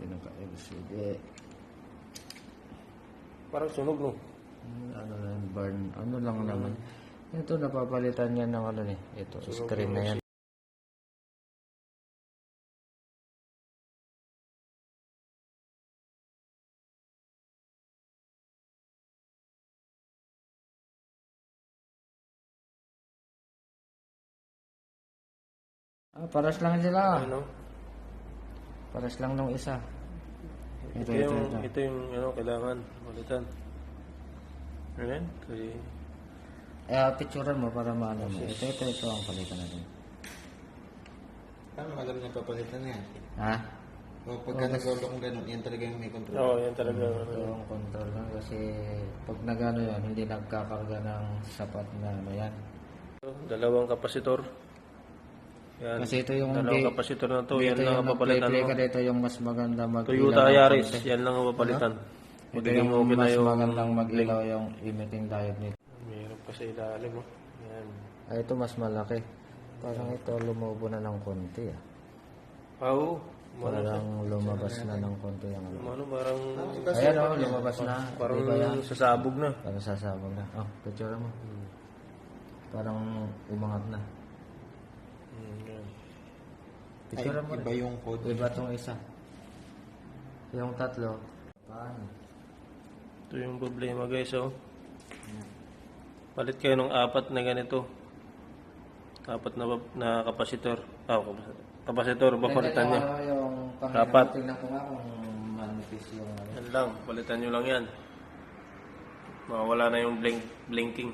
Pinaka-LCD. Parang sunog, no? Ano na yan, burn. Ano lang naman. Ito, napapalitan yan ng ano eh. Ito, screen na yan. Paras lang sila. Ano? Paras lang nung isa. Ito yung ano, kailangan balitan. Ano yan? Kasi... Picturean mo para maano mo. Ito ang palitan natin. Paano alam niya papalitan niya? Ha? O pagka nag-roll kung gano'n, yan talaga yung may control. Oo, yan talaga. Ito yung control lang kasi pag nagano yan, hindi nagkakarga ng sapat na ano yan. Dalawang kapasitor. Yan. Kasi ito yung dalawang kapasitor na to. Yan lang ang papalitan mo. Ito yung mas maganda mag-ilaw. Toyota Yaris. Yan lang ang papalitan. Ito yung mas magandang mag-ilaw yung emitting diode nito. Meron pa sa ilalim, oh. Yan. Ito mas malaki. Parang ito lumubo na ng konti. Oo. Parang lumabas na ng konti ang ano. Ano, parang... Ayan lumabas na. Parang Diba yan? sasabog na. Parang sasabog na. Picture mo. Parang umangat na. Yan. Picture mo Iba yung code. Iba tong isa. Yung tatlo. Paano? Ito yung problema, guys, oh. Palit kayo ng 4 na ganito. 4 na kapasitor. Kapasitor, papalitan niya. Yung Dapat. tingnan ko nga kung manipis yung ano. Yan lang, palitan nyo lang yan. Mawala na yung blinking.